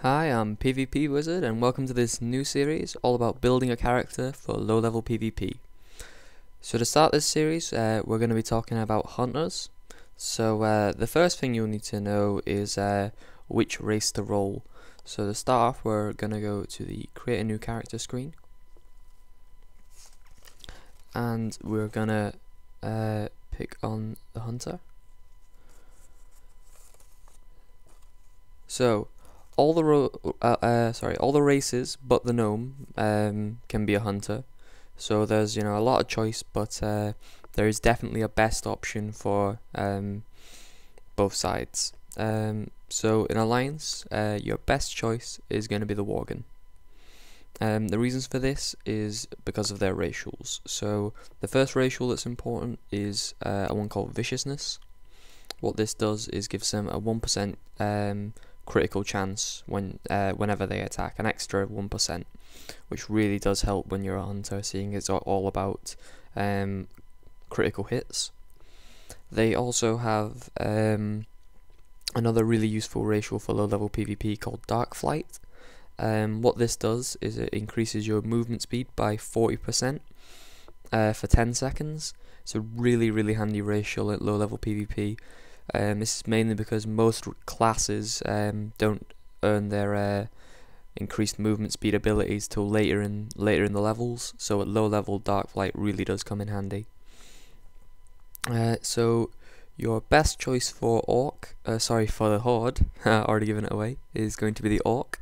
Hi, I'm PvP Wizard and welcome to this new series all about building a character for low-level PvP. So to start this series, we're going to be talking about hunters. So the first thing you'll need to know is which race to roll. So to start off, we're going to go to the create a new character screen. And we're going to pick on the hunter. So all the races but the gnome can be a hunter. So there's a lot of choice, but there is definitely a best option for both sides. So in Alliance, your best choice is going to be the Worgen. The reasons for this is because of their racials. So the first racial that's important is one called Viciousness. What this does is gives them a 1% critical chance whenever they attack, an extra 1%, which really does help when you're a hunter, seeing it's all about critical hits. They also have another really useful racial for low level PvP called Dark Flight. What this does is it increases your movement speed by 40% for 10 seconds. It's a really handy racial at low level PvP. This is mainly because most classes don't earn their increased movement speed abilities till later in the levels. So at low level, Dark Flight really does come in handy. So your best choice for for the Horde, already given it away, is going to be the Orc.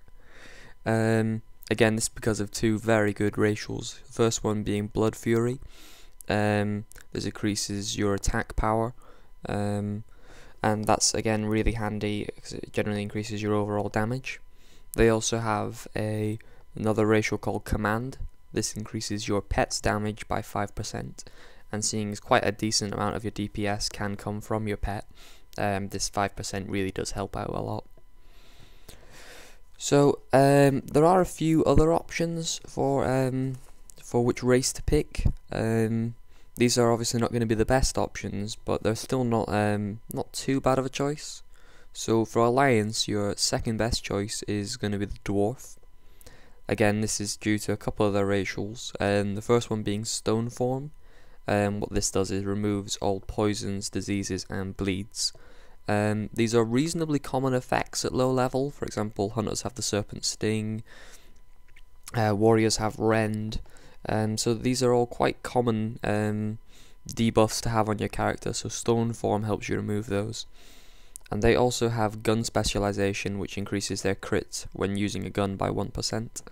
Again, this is because of two very good racials. The first one being Blood Fury. This increases your attack power. And that's again really handy because it generally increases your overall damage. They also have another racial called Command. This increases your pet's damage by 5%, and seeing as quite a decent amount of your DPS can come from your pet, this 5% really does help out a lot. So there are a few other options for which race to pick. These are obviously not going to be the best options, but they're still not too bad of a choice. So for Alliance, your second best choice is going to be the Dwarf. Again, this is due to a couple of their racials, the first one being Stone Form. What this does is removes all poisons, diseases, and bleeds. These are reasonably common effects at low level. For example, hunters have the Serpent Sting, warriors have Rend. So these are all quite common debuffs to have on your character, so Stone Form helps you remove those. And they also have Gun Specialization, which increases their crit when using a gun by 1%.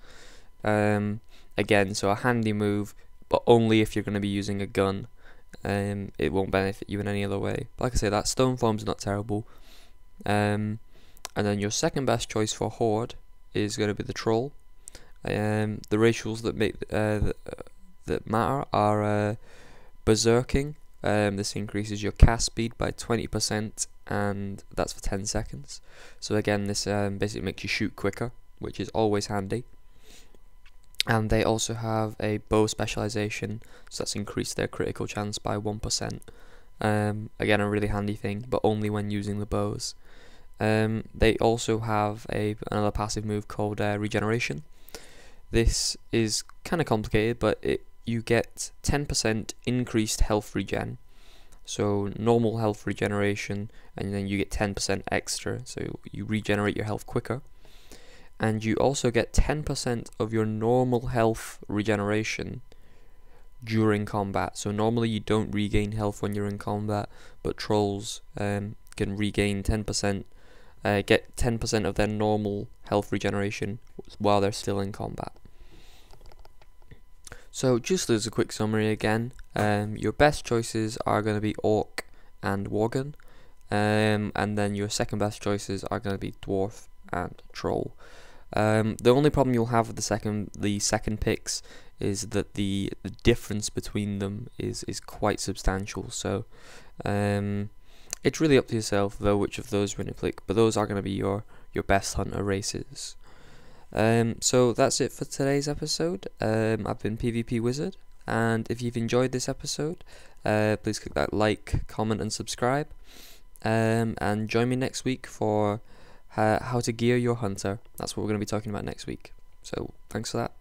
Again, so a handy move, but only if you're going to be using a gun. It won't benefit you in any other way. But like I say, that Stone Form's not terrible. And then your second best choice for Horde is going to be the Troll. The racials that make that matter are Berserking. This increases your cast speed by 20%, and that's for 10 seconds. So again, this basically makes you shoot quicker, which is always handy. And they also have a bow specialization, so that's increased their critical chance by 1%. Again, a really handy thing, but only when using the bows. They also have another passive move called Regeneration. This is kind of complicated, but you get 10% increased health regen. So normal health regeneration, and then you get 10% extra, so you regenerate your health quicker. And you also get 10% of your normal health regeneration during combat. So normally you don't regain health when you're in combat, but trolls can regain 10%, get 10% of their normal health regeneration while they're still in combat. So just as a quick summary again, your best choices are going to be Orc and Worgen, and then your second best choices are going to be Dwarf and Troll. The only problem you'll have with the second picks is that the difference between them is quite substantial. So it's really up to yourself though which of those you're going to pick, but those are going to be your best hunter races. So that's it for today's episode. I've been PvP Wizard, and if you've enjoyed this episode, please click that like, comment, and subscribe. And join me next week for how to gear your hunter. That's what we're going to be talking about next week. So thanks for that.